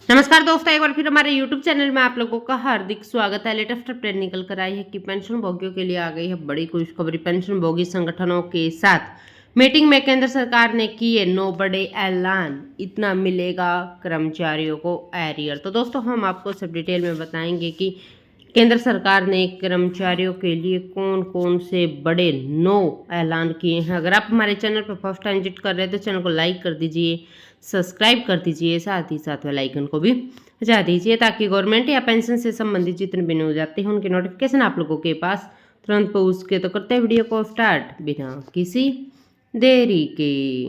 नमस्कार दोस्तों, एक बार फिर हमारे YouTube चैनल में आप लोगों का हार्दिक स्वागत है। लेटेस्ट अपडेट निकल कर आई है कि पेंशन भोगियों के लिए आ गई है बड़ी खुशखबरी। पेंशन भोगी संगठनों के साथ मीटिंग में केंद्र सरकार ने किए 9 बड़े ऐलान। इतना मिलेगा कर्मचारियों को एरियर। तो दोस्तों, हम आपको सब डिटेल में बताएंगे कि केंद्र सरकार ने कर्मचारियों के लिए कौन कौन से बड़े 9 ऐलान किए हैं। अगर आप हमारे चैनल पर फर्स्ट टाइम विजिट कर रहे हैं तो चैनल को लाइक कर दीजिए, सब्सक्राइब कर दीजिए, साथ ही साथ बेल आइकन को भी बजा दीजिए ताकि गवर्नमेंट या पेंशन से संबंधित जितने भी न्यूज आते हैं उनके नोटिफिकेशन आप लोगों के पास तुरंत पहुँच के। तो करते हैं वीडियो को स्टार्ट बिना किसी देरी के।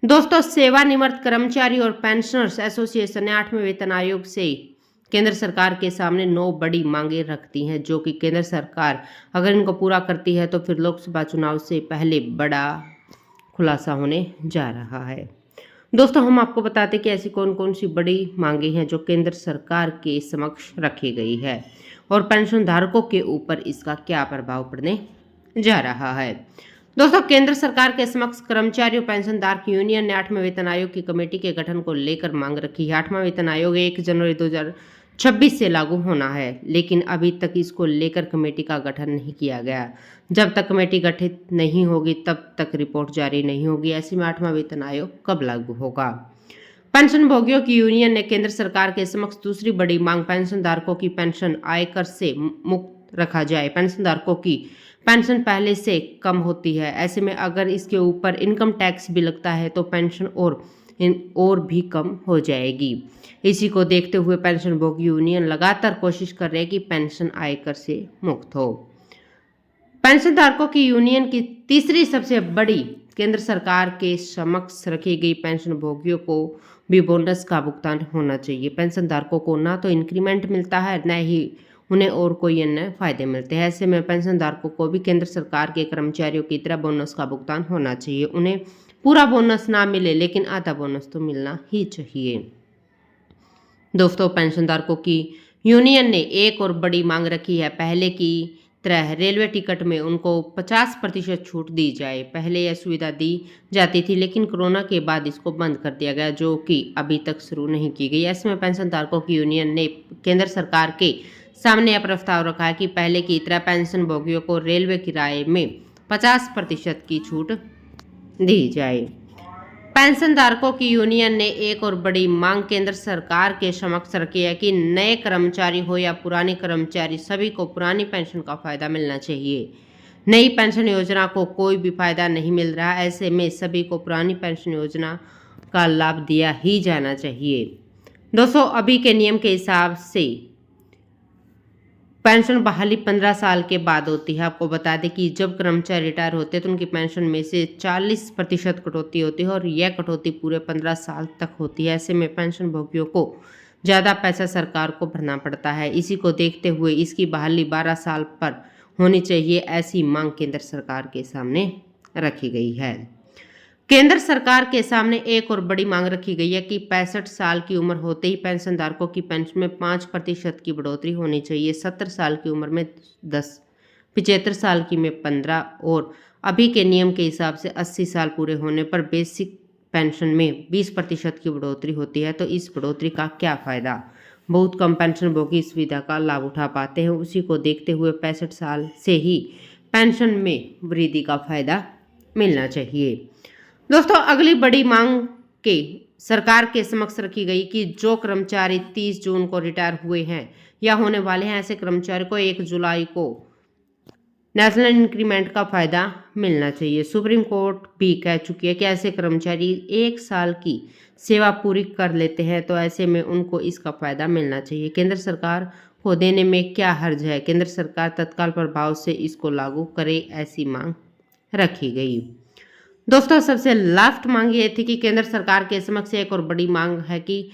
दोस्तों, सेवानिवृत्त कर्मचारी और पेंशनर्स एसोसिएशन ने 8वें वेतन आयोग से केंद्र सरकार के सामने 9 बड़ी मांगे रखती हैं, जो कि केंद्र सरकार अगर इनको पूरा करती है तो फिर लोकसभा चुनाव से पहले बड़ा खुलासा होने जा रहा है। दोस्तों, हम आपको बताते हैं कि ऐसी कौन कौन सी बड़ी मांगे हैं जो केंद्र सरकार के समक्ष रखी गई है और पेंशन धारकों के ऊपर इसका क्या प्रभाव पड़ने जा रहा है। दोस्तों, केंद्र सरकार के समक्ष कर्मचारी और पेंशनधारक यूनियन ने 8वें वेतन आयोग की कमेटी के गठन को लेकर मांग रखी है। 8वां वेतन आयोग 1 जनवरी 2026 से लागू होना है, लेकिन अभी तक इसको लेकर कमेटी का गठन नहीं किया गया। जब तक कमेटी गठित नहीं होगी तब तक रिपोर्ट जारी नहीं होगी। ऐसे में 8वां वेतन आयोग कब लागू होगा। पेंशन भोगियों की यूनियन ने केंद्र सरकार के समक्ष दूसरी बड़ी मांग पेंशन धारकों की पेंशन आयकर से मुक्त रखा जाए। पेंशन धारकों की पेंशन पहले से कम होती है, ऐसे में अगर इसके ऊपर इनकम टैक्स भी लगता है तो पेंशन और भी कम हो जाएगी। इसी को देखते हुए पेंशन भोगी यूनियन लगातार कोशिश कर रहे हैं कि पेंशन आयकर से मुक्त हो। पेंशन धारकों की यूनियन की तीसरी सबसे बड़ी केंद्र सरकार के समक्ष रखी गई पेंशन भोगियों को भी बोनस का भुगतान होना चाहिए। पेंशन धारकों को ना तो इंक्रीमेंट मिलता है, न ही उन्हें और कोई अन्य फायदे मिलते हैं। ऐसे में पेंशन धारकों को भी केंद्र सरकार के कर्मचारियों की तरह बोनस का भुगतान होना चाहिए। उन्हें पूरा बोनस ना मिले लेकिन आधा बोनस तो मिलना ही चाहिए। दोस्तों, पेंशन धारकों की यूनियन ने एक और बड़ी मांग रखी है। पहले की तरह रेलवे टिकट में उनको 50% छूट दी जाए। पहले यह सुविधा दी जाती थी, लेकिन कोरोना के बाद इसको बंद कर दिया गया, जो कि अभी तक शुरू नहीं की गई। ऐसे में पेंशन धारकों की यूनियन ने केंद्र सरकार के सामने यह प्रस्ताव रखा है कि पहले की तरह पेंशन भोगियों को रेलवे किराए में 50% की छूट दी जाए। पेंशन धारकों की यूनियन ने एक और बड़ी मांग केंद्र सरकार के समक्ष रखी है कि नए कर्मचारी हो या पुराने कर्मचारी, सभी को पुरानी पेंशन का फायदा मिलना चाहिए। नई पेंशन योजना को कोई भी फायदा नहीं मिल रहा, ऐसे में सभी को पुरानी पेंशन योजना का लाभ दिया ही जाना चाहिए। दोस्तों, अभी के नियम के हिसाब से पेंशन बहाली 15 साल के बाद होती है। आपको बता दें कि जब कर्मचारी रिटायर होते हैं तो उनकी पेंशन में से 40% कटौती होती है और यह कटौती पूरे 15 साल तक होती है। ऐसे में पेंशन भोगियों को ज़्यादा पैसा सरकार को भरना पड़ता है। इसी को देखते हुए इसकी बहाली 12 साल पर होनी चाहिए, ऐसी मांग केंद्र सरकार के सामने रखी गई है। केंद्र सरकार के सामने एक और बड़ी मांग रखी गई है कि 65 साल की उम्र होते ही पेंशनधारकों की पेंशन में 5% की बढ़ोतरी होनी चाहिए। 70 साल की उम्र में 10, 75 साल की में 15 और अभी के नियम के हिसाब से 80 साल पूरे होने पर बेसिक पेंशन में 20% की बढ़ोतरी होती है। तो इस बढ़ोतरी का क्या फ़ायदा? बहुत कम पेंशन भोगी इस सुविधा का लाभ उठा पाते हैं। उसी को देखते हुए 65 साल से ही पेंशन में वृद्धि का फ़ायदा मिलना चाहिए। दोस्तों, अगली बड़ी मांग के सरकार के समक्ष रखी गई कि जो कर्मचारी 30 जून को रिटायर हुए हैं या होने वाले हैं, ऐसे कर्मचारी को 1 जुलाई को नेशनल इंक्रीमेंट का फायदा मिलना चाहिए। सुप्रीम कोर्ट भी कह चुकी है कि ऐसे कर्मचारी 1 साल की सेवा पूरी कर लेते हैं तो ऐसे में उनको इसका फायदा मिलना चाहिए। केंद्र सरकार को देने में क्या हर्ज है? केंद्र सरकार तत्काल प्रभाव से इसको लागू करे, ऐसी मांग रखी गई। दोस्तों, सबसे लास्ट मांग ये थी कि केंद्र सरकार के समक्ष एक और बड़ी मांग है कि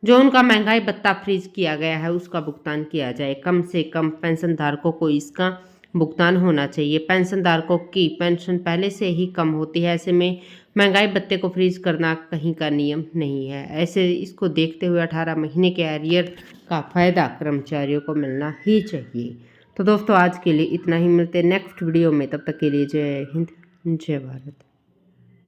जो उनका महंगाई भत्ता फ्रीज किया गया है उसका भुगतान किया जाए। कम से कम पेंशन धारकों को इसका भुगतान होना चाहिए। पेंशन धारकों की पेंशन पहले से ही कम होती है, ऐसे में महंगाई भत्ते को फ्रीज करना कहीं का नियम नहीं है। ऐसे इसको देखते हुए 18 महीने के एरियर का फायदा कर्मचारियों को मिलना ही चाहिए। तो दोस्तों, आज के लिए इतना ही। मिलते हैं नेक्स्ट वीडियो में, तब तक के लिए जय हिंद, जय भारत।